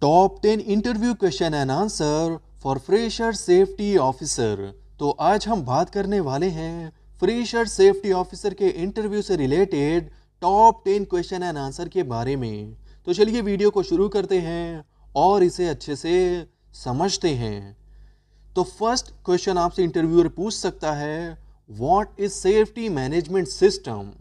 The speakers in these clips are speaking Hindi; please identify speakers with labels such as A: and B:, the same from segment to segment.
A: Top 10 interview question and answer for fresher safety officer. तो आज हम बात करने वाले हैं फ्रेशर सेफ्टी ऑफिसर के इंटरव्यू से related top 10 question and answer के बारे में। तो चलिए वीडियो को शुरू करते हैं और इसे अच्छे से समझते हैं। तो फर्स्ट क्वेश्चन आपसे इंटरव्यूअर पूछ सकता है, what is safety management system.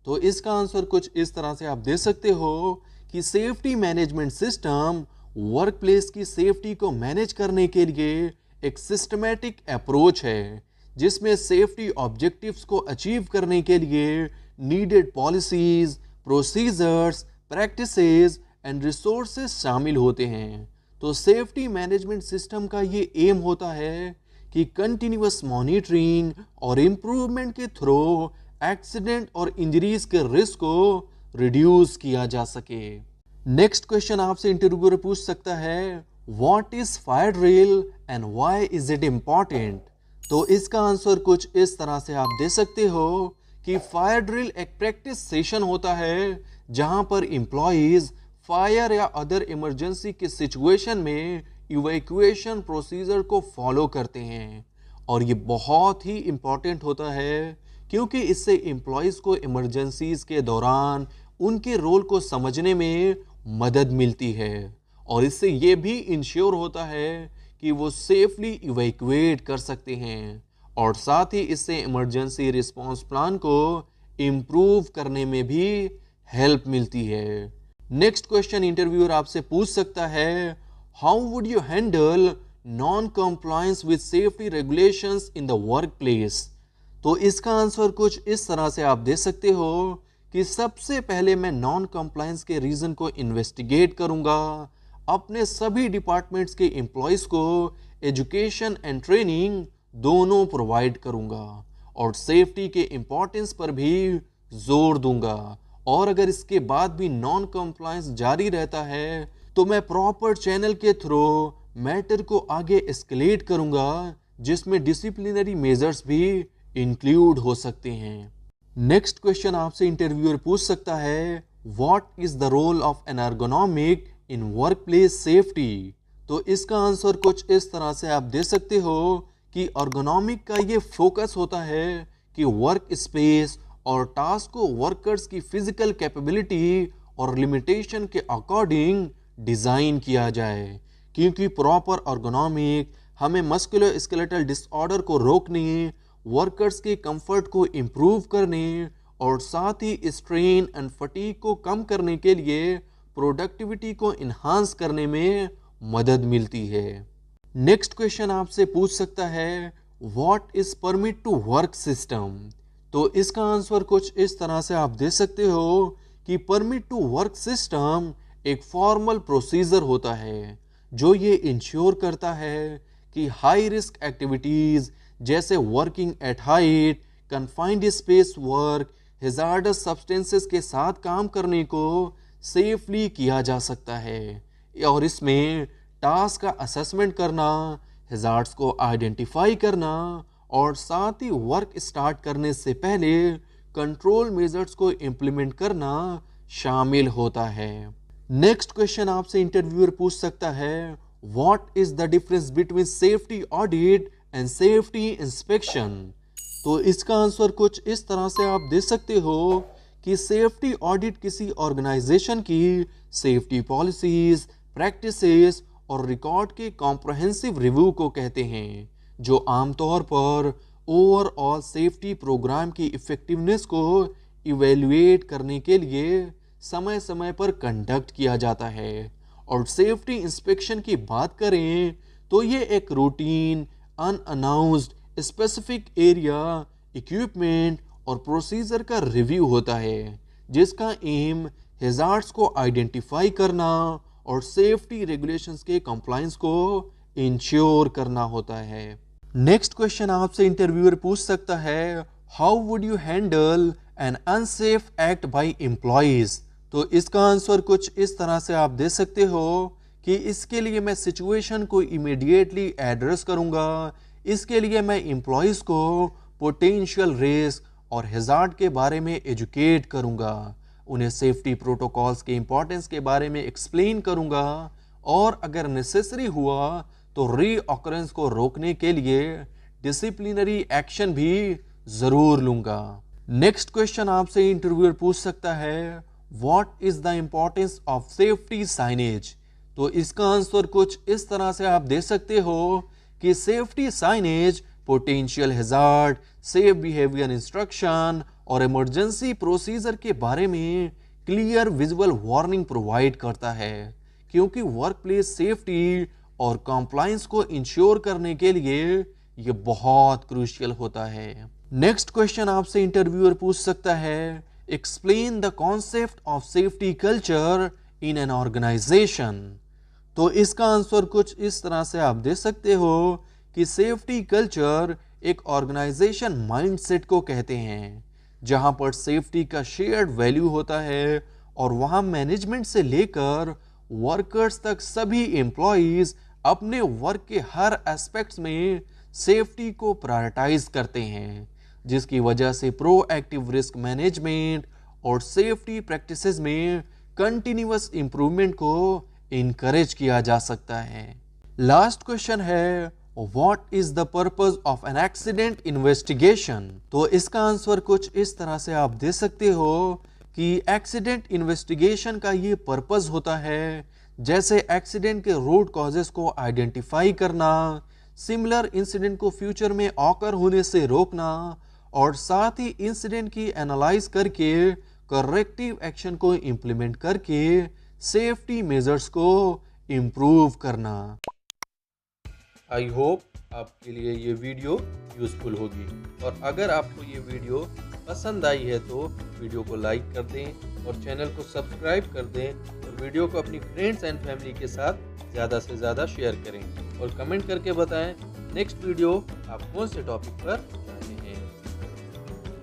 A: तो इसका आंसर कुछ इस तरह से आप दे सकते हो कि safety management system work place की सेफ्टी को मैनेज करने के लिए एक सिस्टमैटिक अप्रोच है, जिसमें सेफ्टी ऑब्जेक्टिव्स को अचीव करने के लिए needed policies, procedures, practices and resources शामिल होते हैं। तो सेफ्टी मैनेजमेंट सिस्टम का ये एम होता है कि कंटिन्यूअस मॉनिटरिंग और इम्प्रूवमेंट के थ्रू एक्सीडेंट और इंजरीज के रिस्क को रिड्यूस किया जा सके। नेक्स्ट क्वेश्चन आपसे इंटरव्यूअर पूछ सकता है, what is fire drill and why is it important. तो इसका आंसर कुछ इस तरह से आप दे सकते हो कि फायर ड्रिल एक प्रैक्टिस सेशन होता है जहां पर एम्प्लॉइज फायर या अदर इमरजेंसी की सिचुएशन में इवैक्यूएशन प्रोसीजर को फॉलो करते हैं। और ये बहुत ही इम्पॉर्टेंट होता है क्योंकि इससे एम्प्लॉइज को इमरजेंसीज के दौरान उनके रोल को समझने में मदद मिलती है और इससे ये भी इंश्योर होता है कि वो सेफली इवैक्यूएट कर सकते हैं और साथ ही इससे इमरजेंसी रिस्पांस प्लान को इम्प्रूव करने में भी हेल्प मिलती है। नेक्स्ट क्वेश्चन इंटरव्यूअर आपसे पूछ सकता है, how would you handle non compliance with safety regulations in the work place. तो इसका आंसर कुछ इस तरह से आप दे सकते हो कि सबसे पहले मैं नॉन कंप्लायंस के रीजन को इन्वेस्टिगेट करूंगा, अपने सभी डिपार्टमेंट्स के एम्प्लॉयज को एजुकेशन एंड ट्रेनिंग दोनों प्रोवाइड करूंगा और सेफ्टी के इम्पोर्टेंस पर भी जोर दूंगा। और अगर इसके बाद भी नॉन कंप्लायंस जारी रहता है तो मैं प्रॉपर चैनल के थ्रू मैटर को आगे एस्केलेट करूंगा, जिसमें डिसिप्लिनरी मेजर्स भी इंक्लूड हो सकते हैं। नेक्स्ट क्वेश्चन आपसे इंटरव्यूअर पूछ सकता है, what is the role of an ergonomic in work place safety. तो इसका आंसर कुछ इस तरह से आप दे सकते हो कि एर्गोनॉमिक का ये फोकस होता है कि वर्क स्पेस और टास्क को वर्कर्स की फिजिकल कैपेबिलिटी और लिमिटेशन के अकॉर्डिंग डिजाइन किया जाए, क्योंकि प्रॉपर एर्गोनॉमिक हमें मस्कुलोस्केलेटल डिसऑर्डर को रोकने, वर्कर्स के कंफर्ट को इम्प्रूव करने और साथ ही स्ट्रेन एंड फटीग को कम करने के लिए प्रोडक्टिविटी को इन्हांस करने में मदद मिलती है। नेक्स्ट क्वेश्चन आपसे पूछ सकता है, what is permit to work system. तो इसका आंसर कुछ इस तरह से आप दे सकते हो कि परमिट टू वर्क सिस्टम एक फॉर्मल प्रोसीजर होता है जो ये इंश्योर करता है कि हाई रिस्क एक्टिविटीज जैसे working at height, confined space work, hazards substances के साथ काम करने को सेफली किया जा सकता है और इसमें टास्क का असेसमेंट करना, हैजार्ड्स को आइडेंटिफाई करना और साथ ही वर्क स्टार्ट करने से पहले कंट्रोल मेजर्स को इम्प्लीमेंट करना शामिल होता है। नेक्स्ट क्वेश्चन आपसे इंटरव्यूअर पूछ सकता है, what is the difference between safety audit and safety inspection. तो इसका आंसर कुछ इस तरह से आप दे सकते हो कि सेफ्टी ऑडिट किसी ऑर्गेनाइजेशन की सेफ्टी पॉलिसीज, प्रैक्टिसेस और रिकॉर्ड के कॉम्प्रहेंसिव रिव्यू को कहते हैं, जो आमतौर पर ओवरऑल सेफ्टी प्रोग्राम की इफेक्टिवनेस को इवेल्युएट करने के लिए समय समय पर कंडक्ट किया जाता है। और सेफ्टी इंस्पेक्शन की बात करें तो ये एक routine unannounced specific area, equipment और प्रोसीजर का रिव्यू होता है, जिसका एम हैजार्ड्स को आइडेंटिफाई करना और सेफ्टी रेगुलेशंस के कंप्लायंस को इंश्योर करना होता है। नेक्स्ट क्वेश्चन आपसे इंटरव्यूअर पूछ सकता है, how would you handle an unsafe act by employees. तो इसका आंसर कुछ इस तरह से आप दे सकते हो कि इसके लिए मैं सिचुएशन को इमीडिएटली एड्रेस करूंगा, इसके लिए मैं एम्प्लॉइज को पोटेंशियल रिस्क और हैजार्ड के बारे में एजुकेट करूंगा, उन्हें सेफ्टी प्रोटोकॉल्स के इंपॉर्टेंस के बारे में एक्सप्लेन करूंगा और अगर नेसेसरी हुआ तो रीऑकरेंस को रोकने के लिए डिसिप्लिनरी एक्शन भी जरूर लूंगा। नेक्स्ट क्वेश्चन आपसे इंटरव्यूअर पूछ सकता है, what is the importance of safety signage? तो इसका आंसर कुछ इस तरह से आप दे सकते हो कि safety signage potential hazard, safe behaviour instruction और इमरजेंसी प्रोसीजर के बारे में क्लियर विजुअल वार्निंग प्रोवाइड करता है, क्योंकि वर्कप्लेस सेफ्टी और कंप्लायंस को इंश्योर करने के लिए ये बहुत क्रूशियल होता है। नेक्स्ट क्वेश्चन आपसे इंटरव्यूअर पूछ सकता है, explain the concept of safety culture in an organisation. तो इसका आंसर कुछ इस तरह से आप दे सकते हो कि सेफ्टी कल्चर एक ऑर्गेनाइजेशन माइंडसेट को कहते हैं जहां पर सेफ्टी का शेयर्ड वैल्यू होता है और वहां मैनेजमेंट से लेकर वर्कर्स तक सभी एम्प्लॉइज अपने वर्क के हर एस्पेक्ट्स में सेफ्टी को प्रायोरिटाइज करते हैं, जिसकी वजह से प्रोएक्टिव रिस्क मैनेजमेंट और सेफ्टी प्रैक्टिसेस में कंटिन्यूअस इंप्रूवमेंट को इनकरेज किया जा सकता है। लास्ट क्वेश्चन है, what is the purpose of an accident investigation? तो इसका आंसर कुछ इस तरह से आप दे सकते हो कि एक्सीडेंट इन्वेस्टिगेशन का ये पर्पस होता है जैसे एक्सीडेंट के रूट कॉजेस को आइडेंटिफाई करना, सिमिलर इंसिडेंट को फ्यूचर में ऑकर होने से रोकना और साथ ही इंसिडेंट की एनालाइज करके करेक्टिव एक्शन को इंप्लीमेंट करके सेफ्टी मेजर्स को इम्प्रूव करना। आई होप आपके लिए ये वीडियो यूजफुल होगी और अगर आपको ये वीडियो पसंद आई है तो वीडियो को लाइक कर दें और चैनल को सब्सक्राइब कर दें और वीडियो को अपनी फ्रेंड्स एंड फैमिली के साथ ज़्यादा से ज़्यादा शेयर करें और कमेंट करके बताएं नेक्स्ट वीडियो आप कौन से टॉपिक पर